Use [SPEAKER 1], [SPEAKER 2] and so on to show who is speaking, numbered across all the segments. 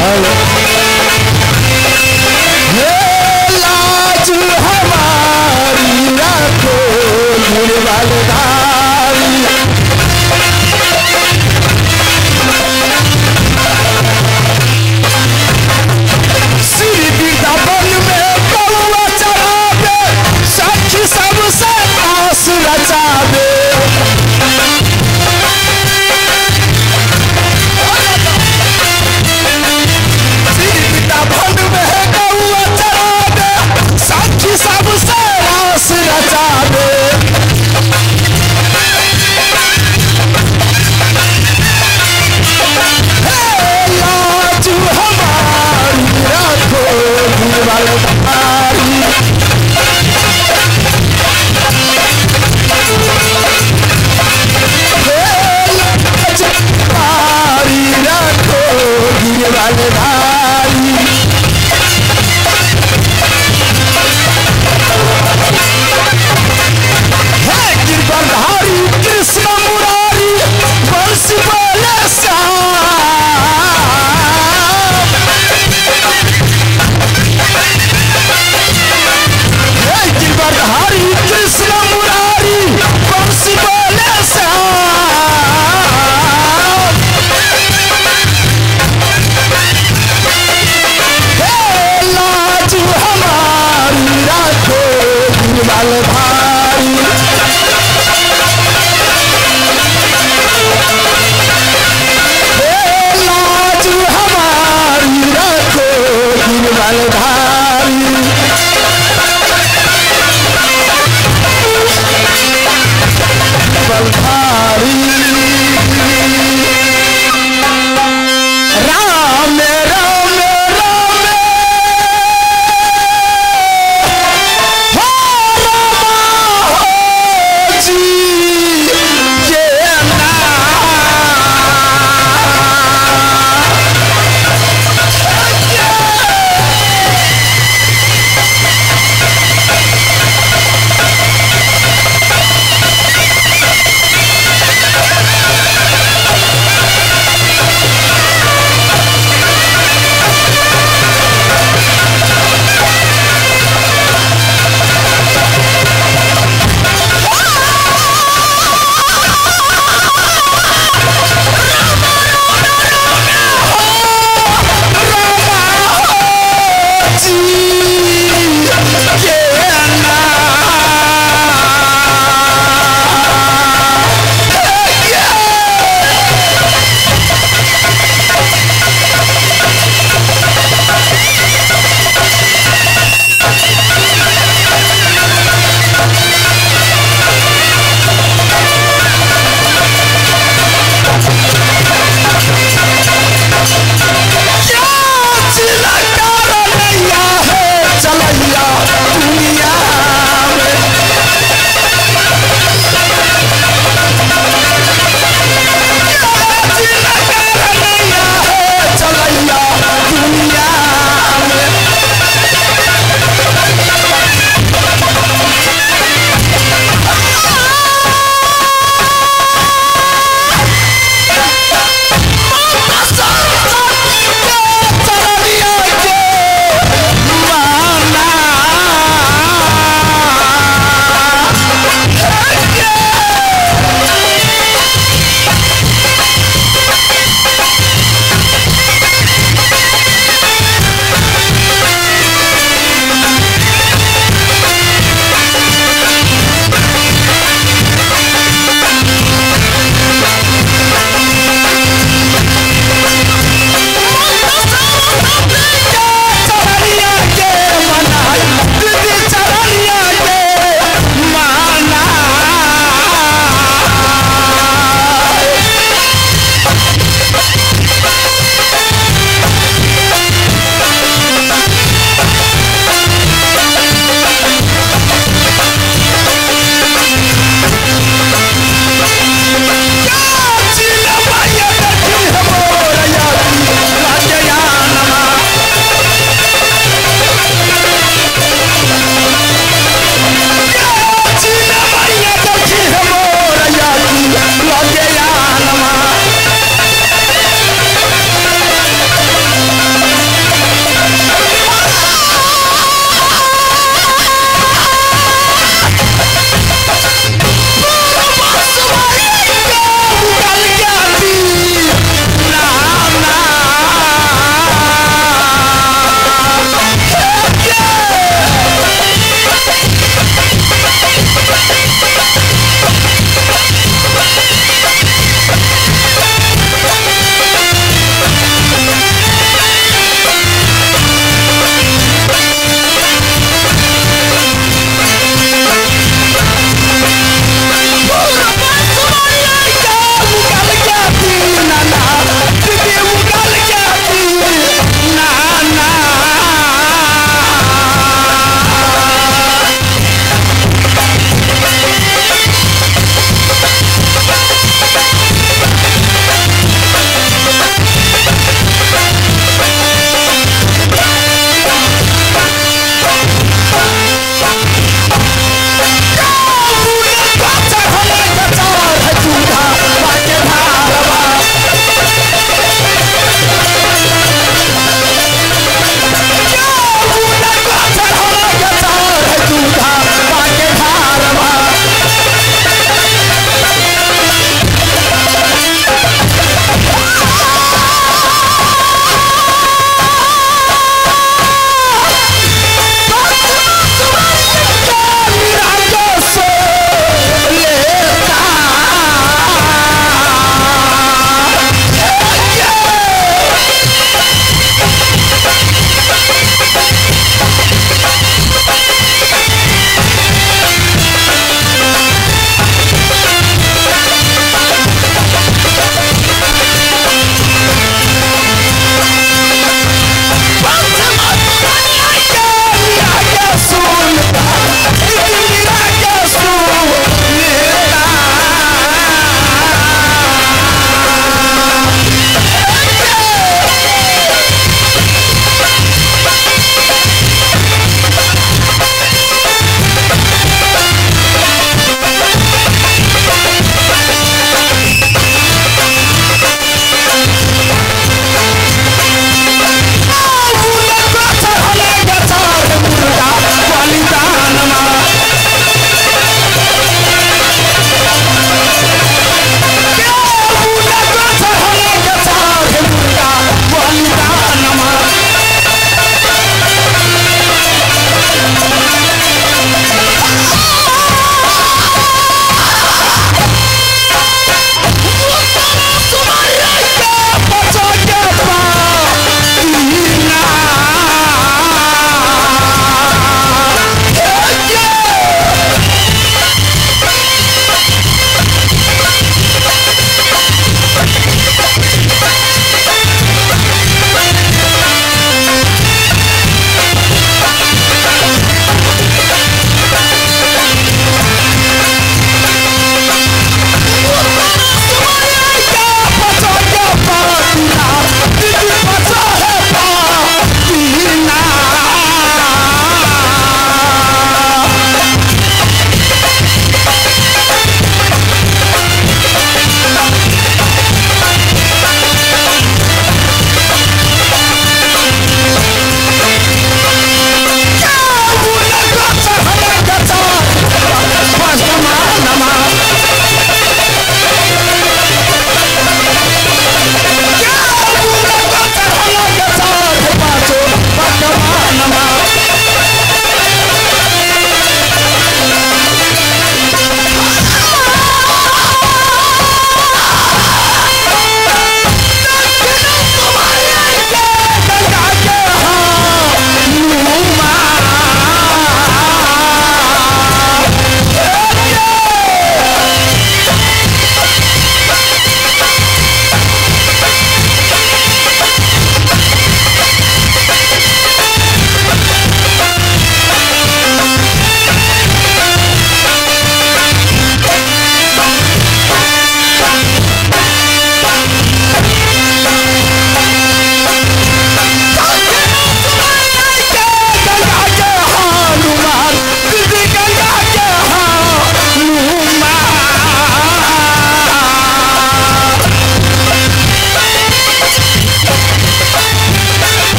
[SPEAKER 1] Hello ये लाज हमारी रखो गिरवालधारी श्री वृंदावन में कौआ चरावे साक्षी सबसे आस रचावे सबसे रास रचावे लाज हमारी रखो गिरवालधारी लाज हमारी रखो गिरवालधारी गिरधारी कृष्ण मुरारी बंश बोले श्याम गिरधारी कृष्ण मुरारी बंश बोले श्याम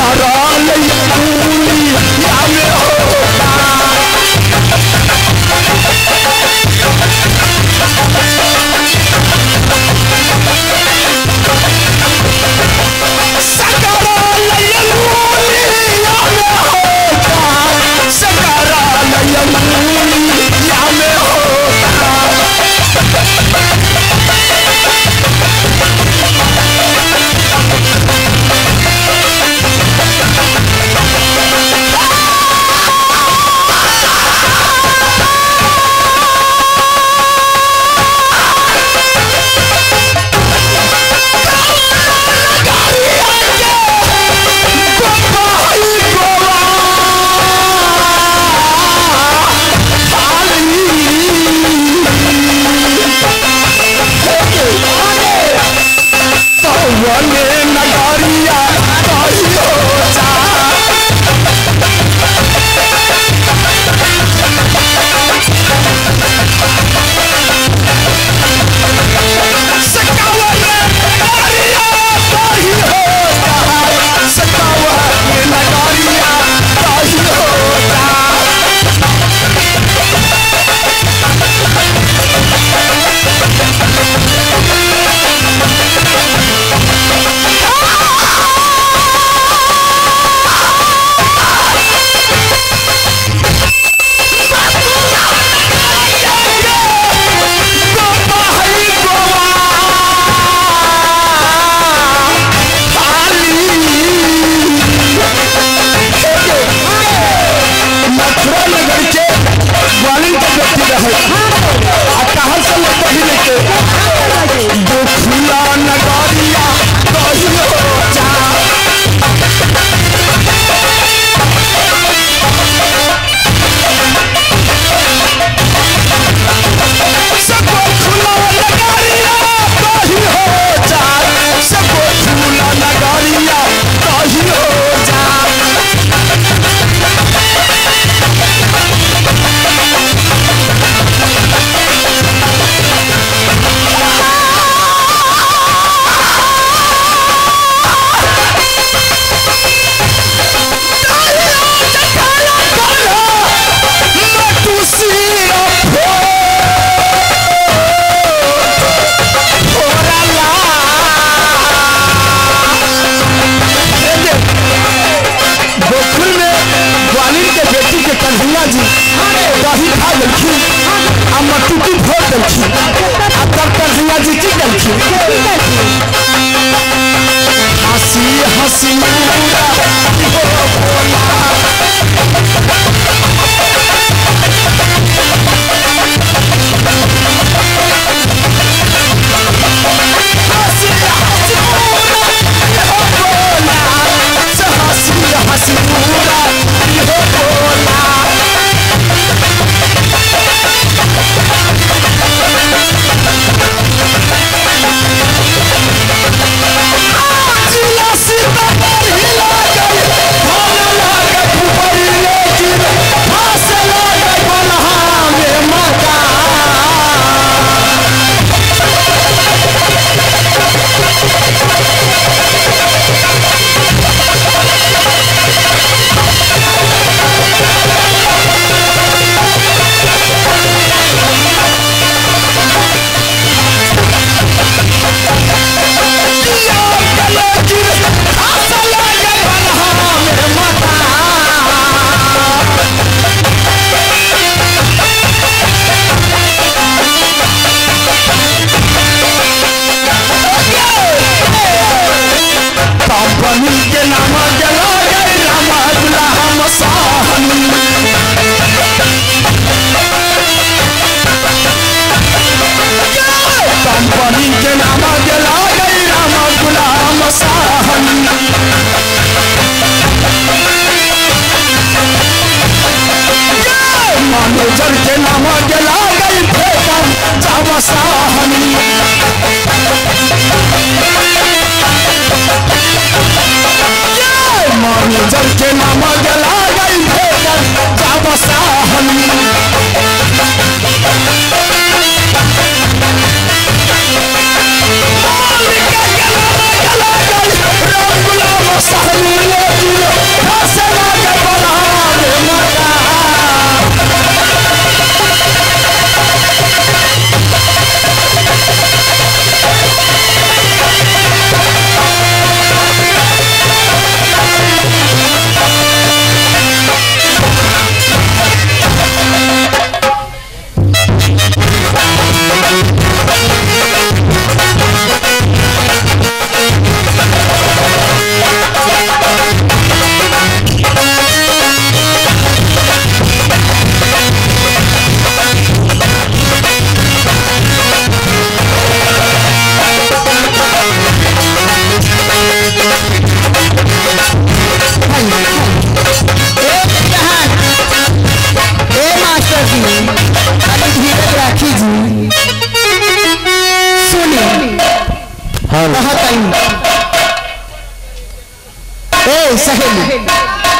[SPEAKER 1] सकरा दुनिया में होता हसी हसी मैनेजर के नाम गला गई फेकम जावसाहनी मैनेजर के नाम गला गई फेकम जावसाहनी गला गई राम गुलाम साहनी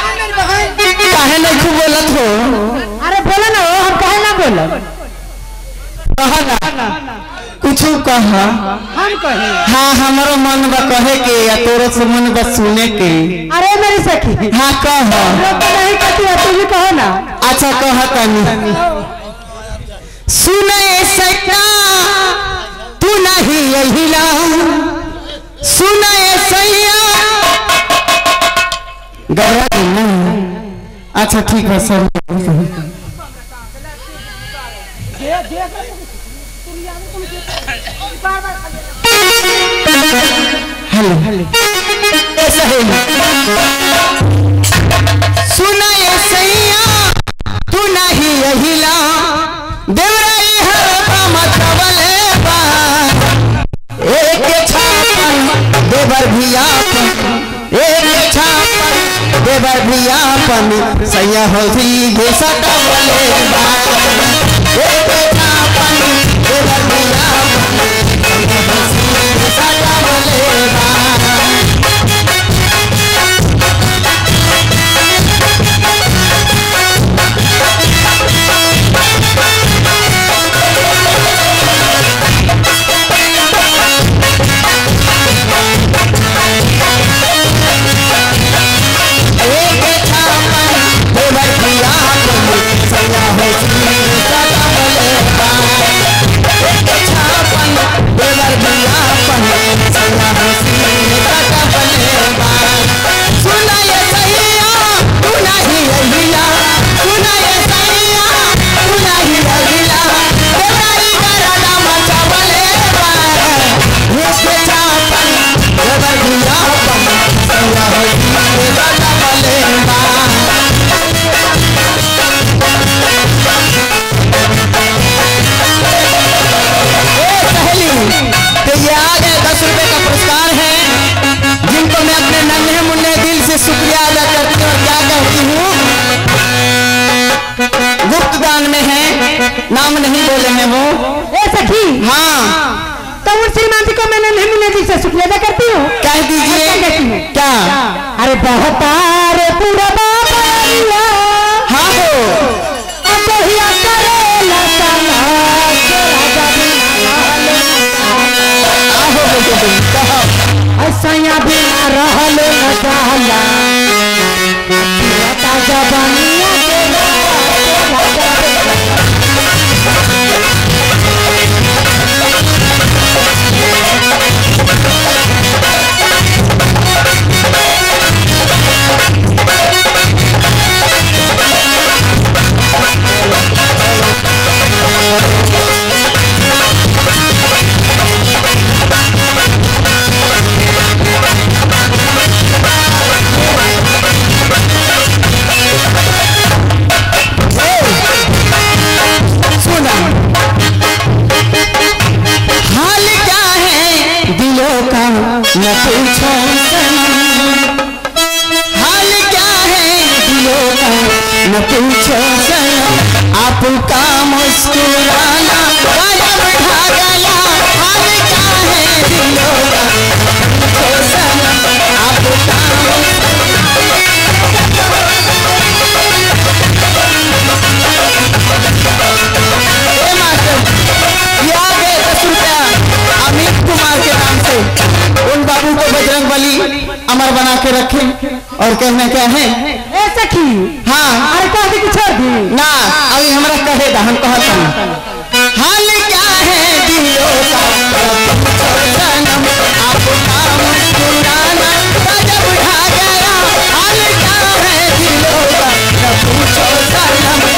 [SPEAKER 1] काहे नहीं खूब बोलत हो?
[SPEAKER 2] अरे बोला ना हो, हम काहे ना बोला?
[SPEAKER 1] कहा ना कुछ कहा।
[SPEAKER 2] हम कहे
[SPEAKER 1] हाँ हमारो मन बा कहे के या तोरो से मन बा सुने के।
[SPEAKER 2] अरे मेरी सखी
[SPEAKER 1] हाँ कह
[SPEAKER 2] नहीं कहती है, तू भी कहो ना।
[SPEAKER 1] अच्छा कह तनी सुने सैया तू नहीं यही ला सुने सैया गया नहीं। अच्छा ठीक है सर हेलो हेलो ऐसा है सुना ये सैया तू नहीं यही ला देवराई हवा मचवले बा एक छापन देवर भी आपन एक छापन देवर भी आपन सैया होसी ये सटवले बा एक छापन देवर भी आपन शुक्रिया अदा करती हूँ। क्या कहती हूँ गुप्त दान में है नाम नहीं बोले हैं वो।
[SPEAKER 2] ए सखी
[SPEAKER 1] हाँ
[SPEAKER 2] तो उन श्रीमान जी को मैंने नहीं मिलने जी से शुक्रिया अदा करती हूँ।
[SPEAKER 1] कह दीजिए क्या।
[SPEAKER 2] अरे बहुत रे पूरा बाबा
[SPEAKER 1] हाँ हो
[SPEAKER 2] सैया बिना रहल न जाला जबनिया
[SPEAKER 1] न पूछो सनम हाल क्या है दिलों का न पूछो सनम आपका मुस्कुराना गायब ढा गया हाल क्या है दिलों का न पूछो सनम आपका अमित कुमार के नाम से उन बाबू को बजरंग बली अमर बना के रखे। और कहना क्या है
[SPEAKER 2] ए सखी। हाँ अरे कह दी कि छोड़ दी
[SPEAKER 1] ना अभी हमरा कहेगा हम कहता हाल क्या है दिलों का सनम आपका मुस्कुराना गजब ढा गया हाल क्या है दिलों का न पूछो सनम।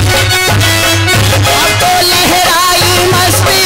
[SPEAKER 1] अब तो लहराई मस्ती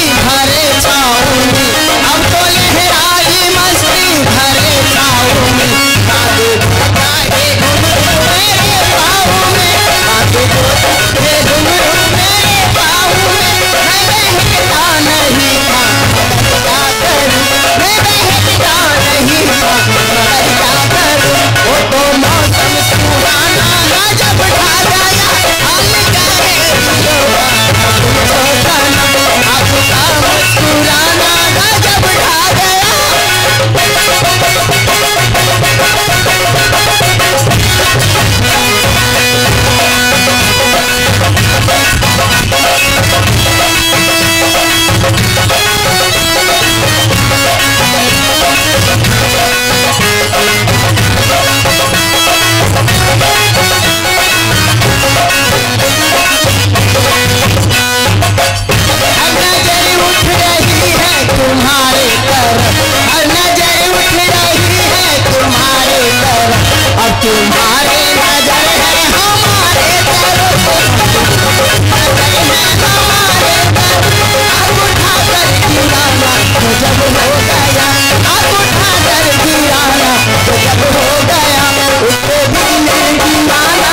[SPEAKER 1] तुम्हारे नजर है हमारे दर नजर है हमारे दर अब उठा कर गिराना तो जब हो गया अब उठा कर गिराना तो जब हो गया उसको भी नहीं दीवाना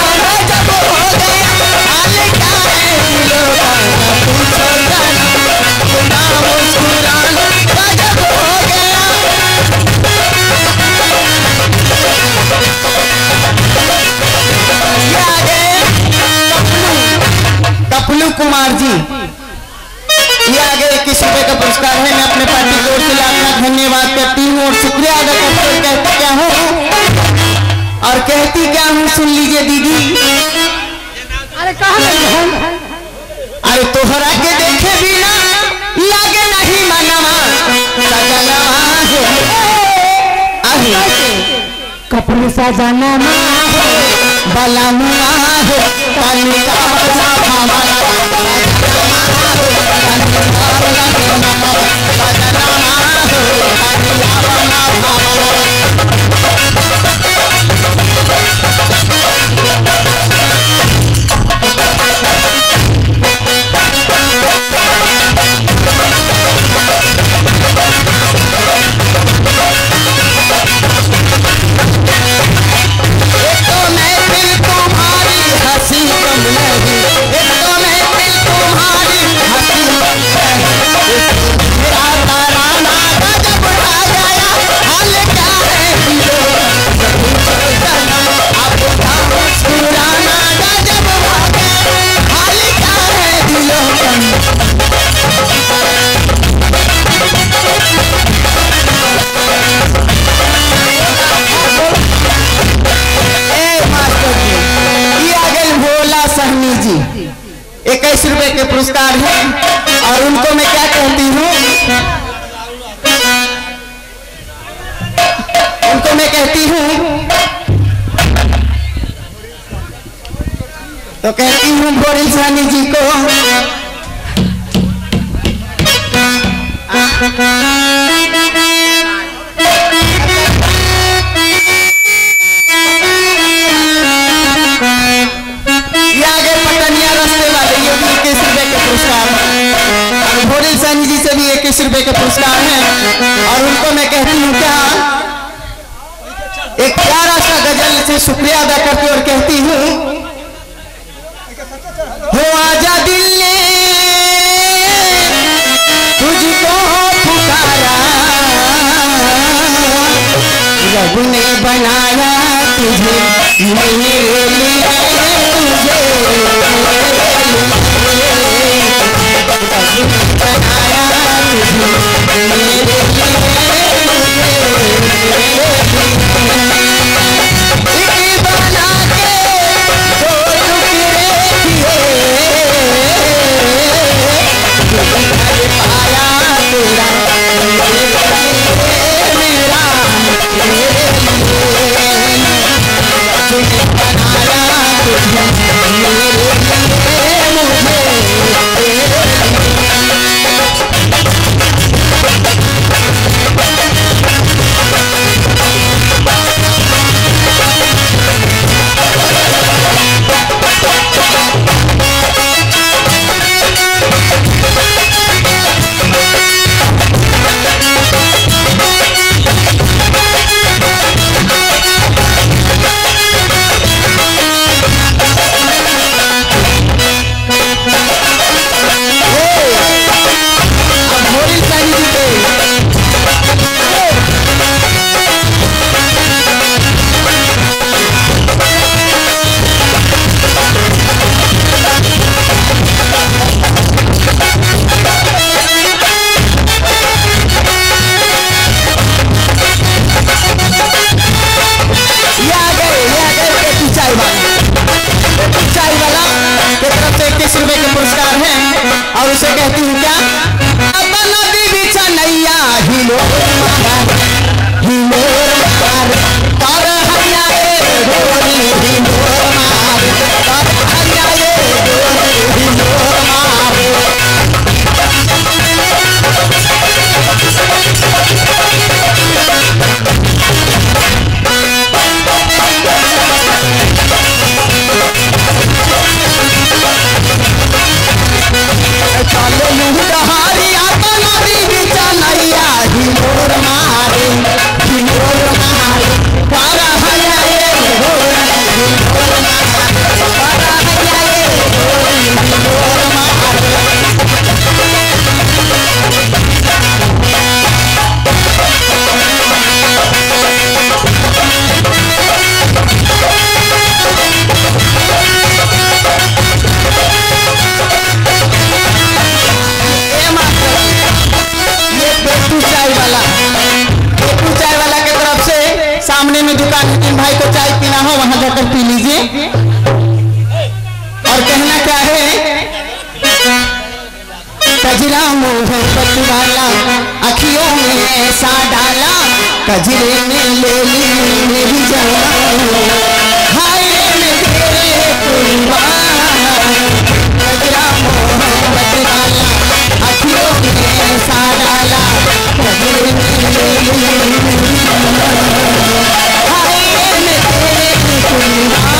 [SPEAKER 1] जब हो गया हाल क्या है दिलों का न पूछो जाना ना मुस्कुराना जब हो गया। कपलू कुमार जी ये आगे 21 रुपए का पुरस्कार है। मैं अपने पार्टी की ओर से आपका धन्यवाद करती हूँ और शुक्रिया अदा करती हूँ। कहती क्या हूँ और कहती क्या हूँ सुन लीजिए दीदी।
[SPEAKER 2] अरे कहाँ
[SPEAKER 1] अरे तोहरा के देखे बिना लागे नहीं मनवा सजनवा है
[SPEAKER 2] कपड़े सजाना
[SPEAKER 1] बलमुआ है पानी का बसा हमारा सहनी जी 21 रुपए के पुरस्कार है और उनको मैं क्या कहती हूँ उनको मैं कहती हूँ तो कहती हूँ बोरिल सहनी जी को भोरिल सहनी जी से भी 21 रुपए के पुरस्कार है और उनको मैं कहती हूँ क्या एक प्यारा सा गजल से शुक्रिया अदा करती और कहती हूँ हो आजा दिल ने तुझको पुकारा रब ने बनाया तुझे मेरे लिए तुझे बनाया तुझे मेरे लिए बना के दो टुकड़े किए पाया तेरा मेरा मेरे लिए बनाया तुझे मेरे लिए और उसे कहती हूँ क्या अब नदी बिछा नैया हिलोर मार कर हरियाए डोरी हिलोर मार कर हरियाए डोरी हिलोर मार सामने में दुकान है, जिन भाई को चाय पीना हो वहां जाकर पी लीजिए। और कहना क्या है, कजरा मोहब्बत वाला अखियों में ऐसा डाला, कजरे ने ले ली मेरी जान, हाय मैं तेरे कुर्बान। कजरा मोहब्बत वाला अखियों में ऐसा डाला, कजरे ने ले ली मेरी जान, हाय मैं तेरे कुर्बान।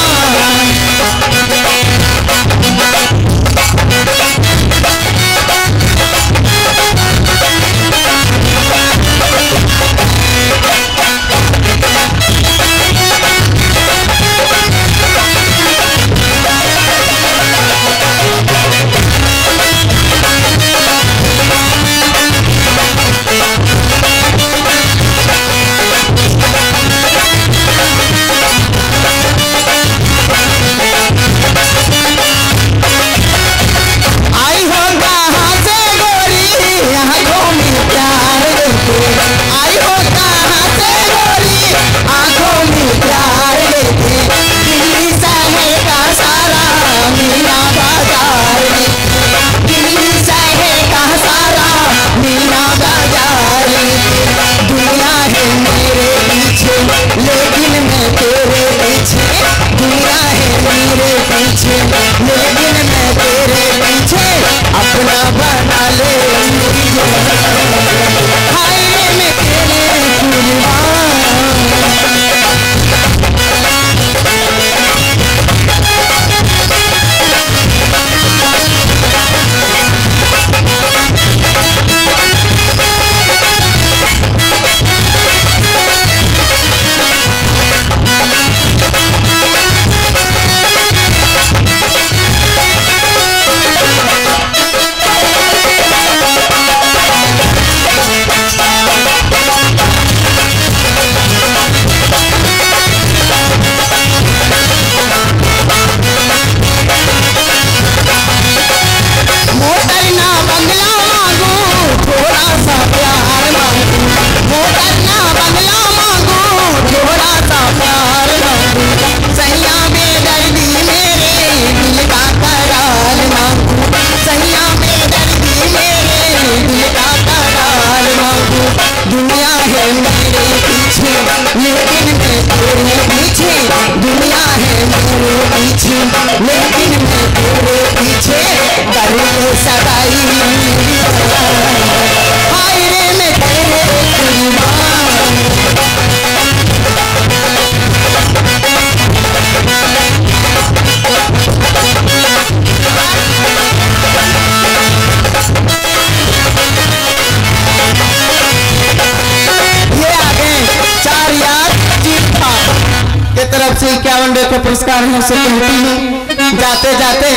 [SPEAKER 1] से 51 रुपये पुरस्कार है से कहती हूँ जाते जाते,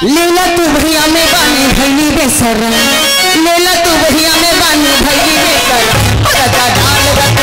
[SPEAKER 1] लीला तू भैया में बानी भैली बेसर, लीला तू भैया में बानी भैली बेसर, डाल